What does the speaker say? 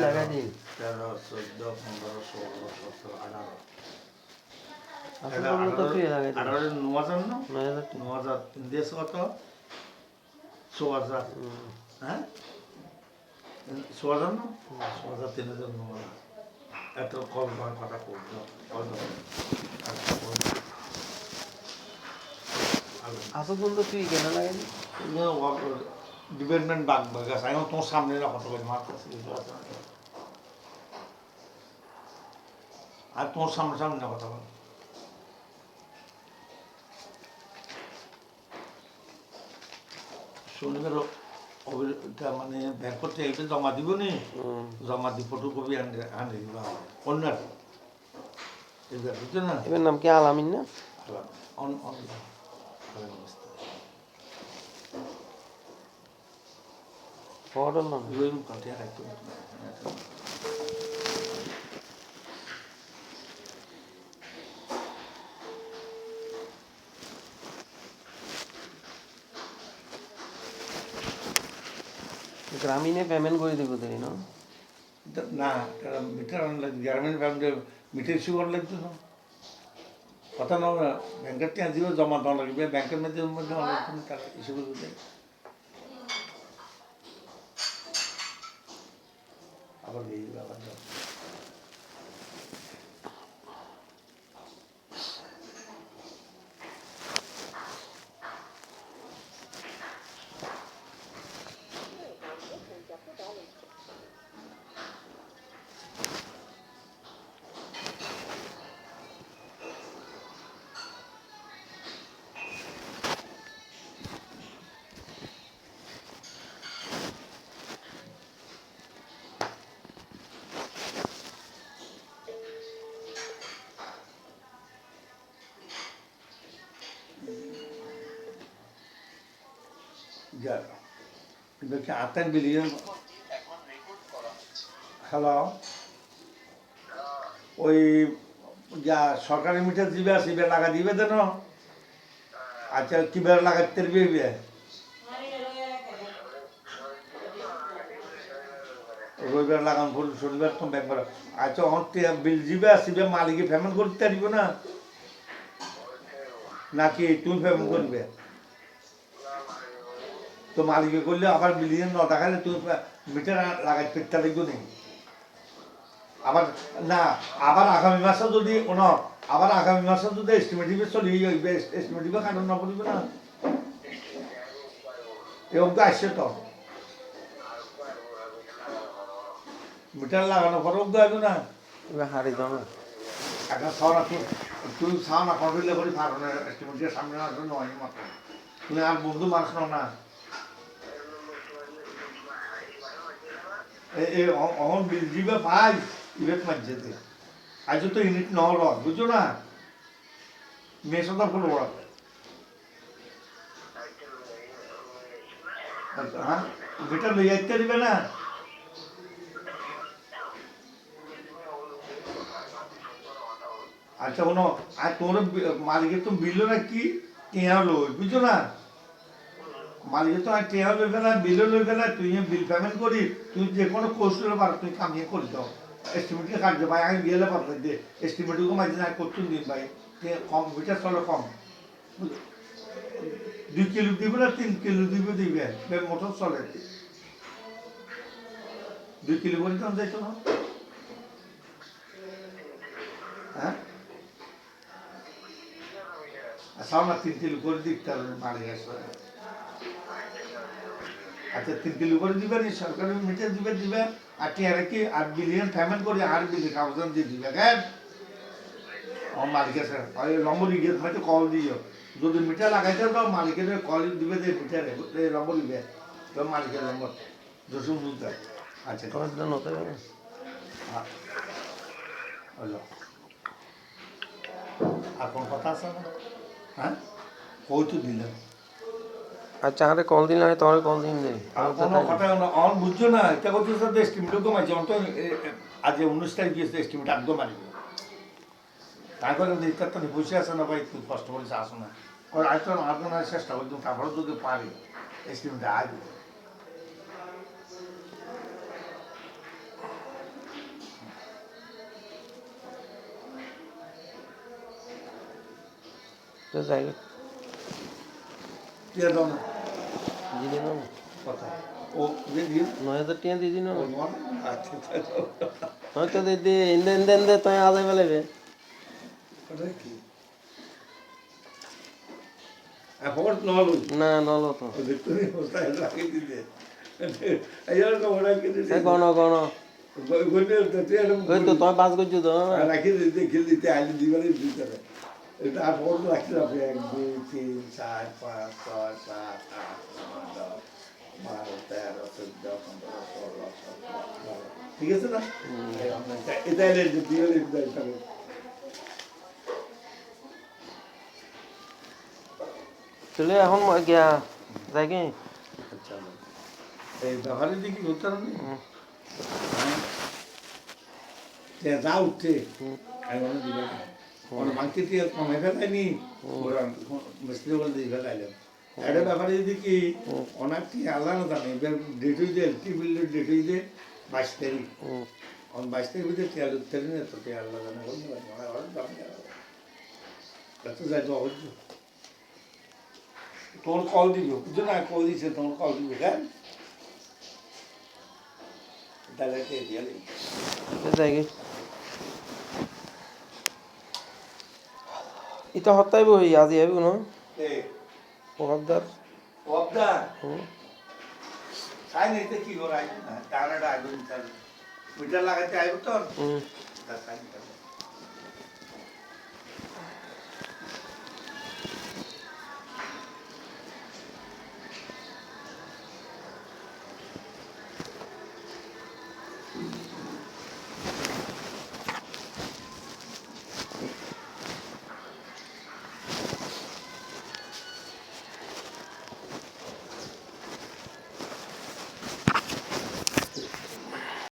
লাগাই দিন 13, 14, 15, 16, 17, 18 আসল পর্যন্ত ফ্রি লাগাই দিন 18 9,000 না 9,000 টাকা 9,000 দেশ কত 6,000 হ্যাঁ 6,000 না 6,000 3,000 9,000 এত কম দামে কথা করছো আসল পর্যন্ত ফ্রি কেন লাগাই দিন ডিপার্টমেন্ট বাগ বাগাস আমি তোমার সামনে না কথা বলি মারতেছি আর তোমার সামনে সামনে না কথা বল শনিবার মানে ব্যাংক করতে এইটা জমা দিব নি জমা দি ফটোকপি আনে দিবা অন্যার এইবার বুঝছো না এবার নাম কি আলামিন না ফটোর নাম গ্রামীণে পেমেন্ট করে দিব তাই না না মিটার গ্রামীণ ব্যাংকে মিটার ইস্যু করা লাগতো না কথা না ব্যাংকের টাকা দিব জমা দেওয়া লাগবে ব্যাংকের মধ্যে টাকা ইস্যু করে দেয় আবার দিয়ে দিবে আবার দেখছি আতেন বিলিয়ন হ্যালো ওই যা সরকারি মিটার দিবে সিবে লাগা দিবে দেন আচ্ছা কিভাবে লাগাতে পারবে রবিবার লাগান ভুল শনিবার তো ব্যাংক করা আচ্ছা আমার বিল দিবে সিবে মালিকে পেমেন্ট করতে পারবে না নাকি তুমি পেমেন্ট করবে তো মালিকে করলে আবার বিলিয়ন ন টাকালে তুমি মিটার লাগাই ফিরতে লাগবে নেই আবার না আবার আগামী মাসে যদি কোনো আবার আগামী মাসে যদি এস্টিমেটিভে চলি এস্টিমেটিভে কারণ না পড়বে না এরকম তো আসছে তো মিটার লাগানো পরে অজ্ঞ আসবে না এবার হারি দাও না এখন খাও না তুই খাও না কন্ট্রোলে করি পারো না এস্টিমেটের সামনে আসবে নয় মাত্র তুমি আর বন্ধু মানুষ না অহন বিল দিবে পাই ইভেট মাঝেতে আজ তো ইউনিট নহল বুঝছো না মেশো তো ফুল বড় হ্যাঁ বেটা লই আইতে দিবে না আচ্ছা কোনো আর তোর মালিকের তো বিল না কি টেয়া লই বুঝছো না মালিকের তো আর টেয়া লইবে না বিলও লইবে না তুই বিল পেমেন্ট করি তুই যে কোনো কোর্স পার তুই কামিয়ে করি দাও এস্টিমেটকে কাটবে ভাই আমি গেলে পারবে দে এস্টিমেটকে মাঝে না করছুন দিন ভাই কম মিটার চলো কম 2 কিলো দিবে না 3 কিলো দিবে মোটর চলে 2 কিলো করে দাম যাইতো না হ্যাঁ আসাও না 3 কিলো করে দিতে হবে মারি আসবে আচ্ছা 3 কিলো করে দিবে সরকারি মিটার দিবে আর টিয়ারে কি 8 বিলিয়ন পেমেন্ট করে 8 বিলিয়ন কাগজ দিয়ে দিবে কেন আমার মালিকের স্যার ওই নম্বর গিয়ে হয়তো কল দিও যদি মিটার লাগাইতে দাও মালিকের কল দিবে যে মিটারে নম্বর দিবে তো মালিকের নম্বর দুশো বুঝতে আচ্ছা তোমার জন্য হতে হবে হলো আর কোন কথা আছে না হ্যাঁ কই তো দিলাম আচ্ছা আরে কল দিন লাগে তোমার কল দিন দেই কোনো কথা অন বুঝছো না এটা করতে সাথে এস্টিমেট কমাইছে অন্ত আজ 19 তারিখ গিয়েছে এস্টিমেট একদম মারিব তারপরে দিকটা তো বসে আছে না ভাই তুই কষ্ট করে আসো না আর আজ তো আগে চেষ্টা করতাম তারপরে যদি পারি এস্টিমেট আসবে তো যাই টিয়া দাও না দিদি না কথা ও দিয়ে দিও 9,000 টাকা দিদি না ও নন আচ্ছা হয়তো দিদি ইন্দে ইন্দে ইন্দে তুই আদায় ফেলেবে ওটা কি এখন নলুই না নলো তো দেখতে ওটাই রাখি দিতে আইয়ার তো ওরা কি দিতে গণ গণ গনে তো টিয়া ওই তো তোমার পাঁচ করছো তো রাখি দিতে খেল দিতে আইলে দিবারই ভিতরে এটা এখন রাখি রাখি 1 2 3 4 5 6 7 8 9 10 12 13 14 15 16 17 ঠিক আছে না এটা এলে দিয়ে দিতে হবে চলে এখন গিয়া যাই কি আচ্ছা এই ব্যবহারের দিকে করতে হবে যা উঠছে আমি মনে দিবে কোনো মাংকি দিয়ে কমে ফেলাইনি ওরা মিস্ত্রি বলে দিয়ে ফেলাইলাম একটা ব্যাপারে যদি কি অনেকটি আল্লাহ না জানে এবার ডেট হইতে টিভিলের ডেট হইতে 22 তারিখ 22 তারিখ হইতে তেল উঠতে না তো আল্লাহ জানে বলতে পারি মনে হয় দাম এত যাই তো অবশ্য তোর কল দিব বুঝছো না কল দিছে তোমার কল দিব হ্যাঁ তাহলে দিয়ে যাই কি ইটা হত্যাই বই আজি আইব ন পগাদার ওবদা সাই নিতে কি করাই না টানাটা আগুন চাল ওইটা লাগাতে আইব তো তা সাই